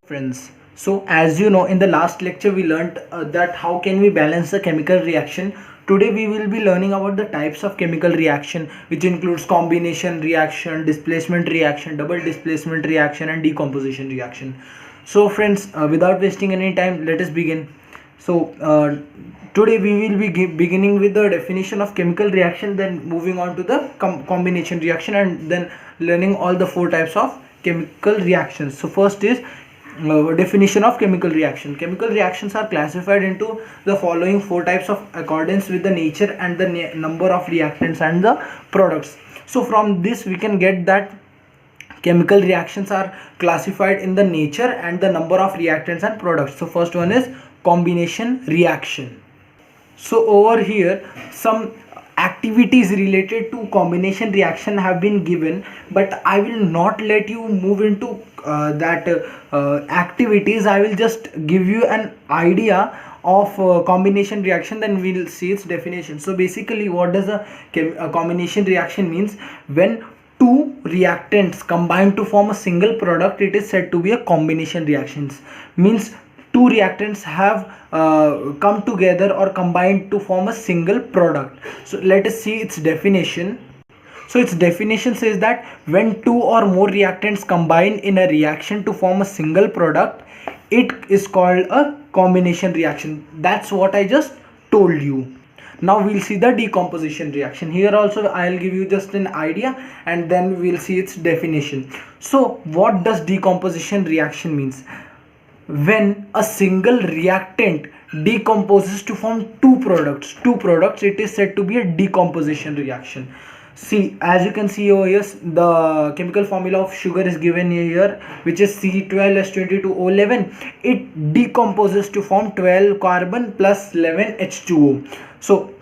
Friends, so as you know, in the last lecture we learned that how can we balance the chemical reaction. Today we will be learning about the types of chemical reaction, which includes combination reaction, displacement reaction, double displacement reaction, and decomposition reaction. So friends, without wasting any time, let us begin. So today we will be beginning with the definition of chemical reaction, then moving on to the combination reaction, and then learning all the four types of chemical reactions. So first is definition of chemical reaction. Chemical reactions are classified into the following four types of accordance with the nature and the number of reactants and the products. So from this we can get that chemical reactions are classified in the nature and the number of reactants and products. So first one is combination reaction. So over here some activities related to combination reaction have been given, but I will not let you move into that activities. I will just give you an idea of combination reaction, then we'll see its definition. So basically what does a combination reaction means? When two reactants combine to form a single product, it is said to be a combination reactions. Means two reactants have come together or combined to form a single product. So let us see its definition. So its definition says that when two or more reactants combine in a reaction to form a single product, it is called a combination reaction. That's what I just told you. Now we'll see the decomposition reaction. Here also I'll give you just an idea and then we'll see its definition. So what does decomposition reaction means? When a single reactant decomposes to form two products, it is said to be a decomposition reaction. See, as you can see over here, the chemical formula of sugar is given here, which is C12H22O11. It decomposes to form 12 carbon plus 11 H2O. So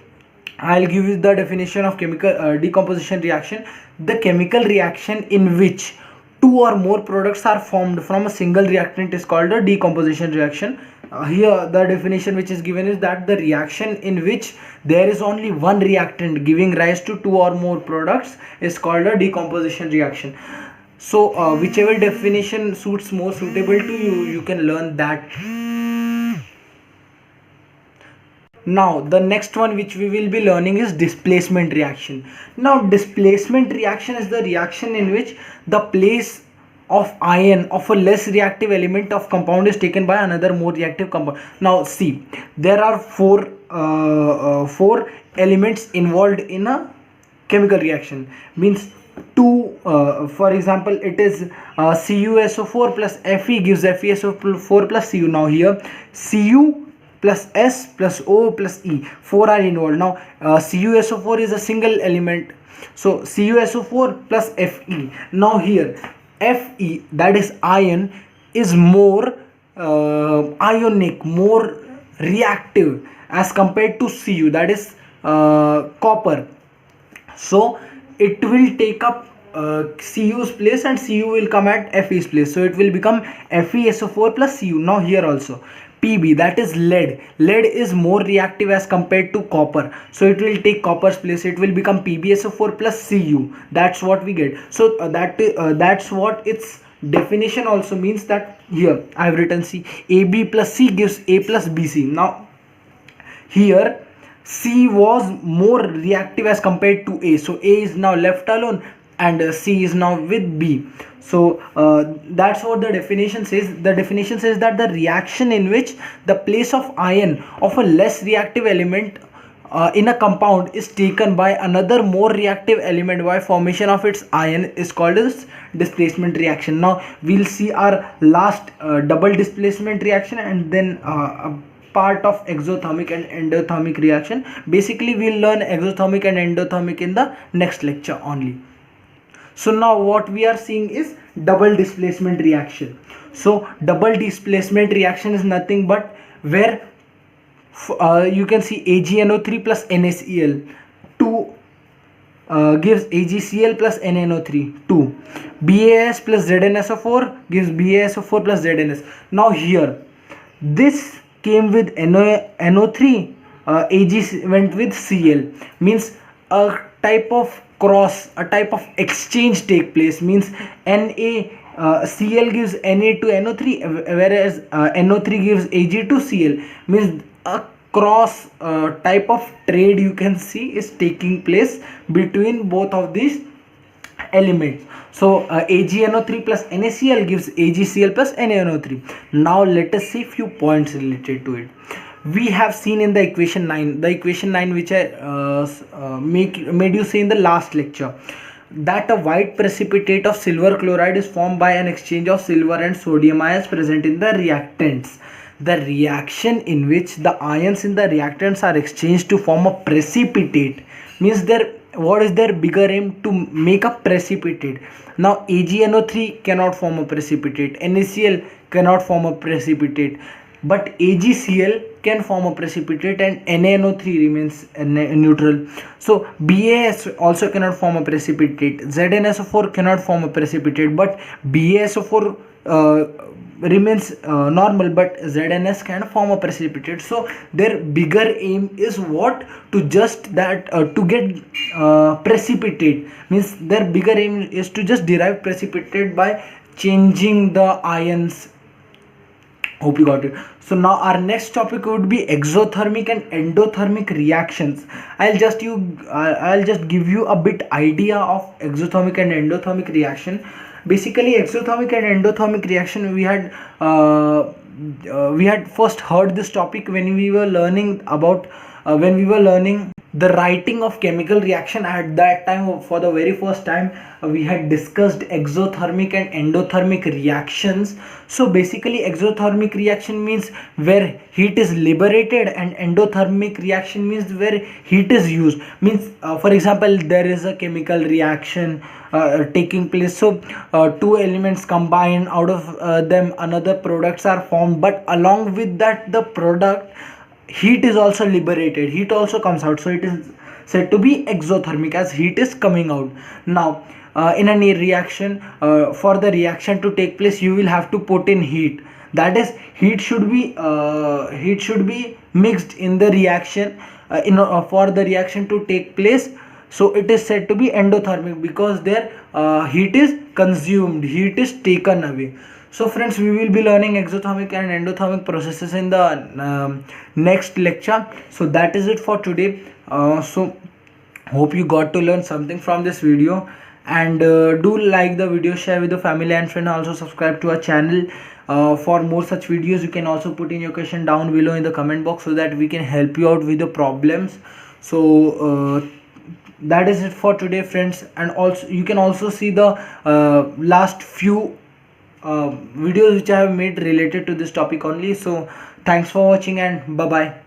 I'll give you the definition of chemical decomposition reaction. The chemical reaction in which two or more products are formed from a single reactant is called a decomposition reaction. Here the definition which is given is that the reaction in which there is only one reactant giving rise to two or more products is called a decomposition reaction. So whichever definition suits more suitable to you, you can learn that. Now the next one which we will be learning is displacement reaction. Now displacement reaction is the reaction in which the place of ion of a less reactive element of compound is taken by another more reactive compound. Now see, there are four elements involved in a chemical reaction. Means two, for example, it is CuSO4 plus Fe gives FeSO4 plus Cu. Now here Cu plus S plus O plus E, 4 are involved. Now CuSO4 is a single element, so CuSO4 plus Fe. Now here Fe, that is ion, is more ionic, more reactive as compared to Cu, that is copper. So it will take up Cu's place and Cu will come at Fe's place, so it will become FeSO4 plus Cu. Now here also Pb, that is lead. Lead is more reactive as compared to copper, so it will take copper's place. It will become PbSO4 plus Cu. That's what we get. So that's what its definition also means. That here I have written C. Ab plus C gives A plus Bc. Now here C was more reactive as compared to A, so A is now left alone and C is now with B. So that's what the definition says. The definition says that the reaction in which the place of ion of a less reactive element in a compound is taken by another more reactive element by formation of its ion is called as displacement reaction. Now we'll see our last double displacement reaction and then a part of exothermic and endothermic reaction. Basically we'll learn exothermic and endothermic in the next lecture only. So now what we are seeing is double displacement reaction. So double displacement reaction is nothing but where you can see AgNO3 plus NaCl 2 gives AgCl plus NaNO3 2. BAS plus ZnSO4 gives BASO4 plus ZnS. Now here this came with NO3, Ag went with Cl, means a type of cross, a type of exchange take place. Means Na Cl gives Na to NO3, whereas NO3 gives Ag to Cl. Means a cross type of trade you can see is taking place between both of these elements. So AgNO3 plus NaCl gives AgCl plus NaNO3. Now let us see few points related to it. We have seen in the equation 9, which I made you see in the last lecture, that a white precipitate of silver chloride is formed by an exchange of silver and sodium ions present in the reactants. The reaction in which the ions in the reactants are exchanged to form a precipitate means what is their bigger aim? To make a precipitate. Now AgNO3 cannot form a precipitate, NaCl cannot form a precipitate, but AgCl can form a precipitate and NaNO3 remains neutral. So BaS also cannot form a precipitate, ZnSO4 cannot form a precipitate, but BaSO4 remains normal, but ZnS can form a precipitate. So their bigger aim is what? To just that to get precipitate. Means their bigger aim is to just derive precipitate by changing the ions. Hope you got it. So now our next topic would be exothermic and endothermic reactions. I'll just give you a bit idea of exothermic and endothermic reaction. Basically, exothermic and endothermic reaction, we had first heard this topic when we were learning about the writing of chemical reaction. At that time, for the very first time, we had discussed exothermic and endothermic reactions. So basically, exothermic reaction means where heat is liberated, and endothermic reaction means where heat is used. Means for example, there is a chemical reaction taking place, so two elements combine, out of them another products are formed, but along with that the product, heat is also liberated, heat also comes out, so it is said to be exothermic as heat is coming out. Now in a reaction, for the reaction to take place, you will have to put in heat. That is, heat should be mixed in the reaction for the reaction to take place. So it is said to be endothermic because there heat is consumed, heat is taken away. So friends, we will be learning exothermic and endothermic processes in the next lecture. So that is it for today. So hope you got to learn something from this video, and do like the video, share with the family and friend, also subscribe to our channel for more such videos. You can also put in your question down below in the comment box so that we can help you out with the problems. So that is it for today, friends, and also you can also see the last few videos which I have made related to this topic only. So thanks for watching and bye bye.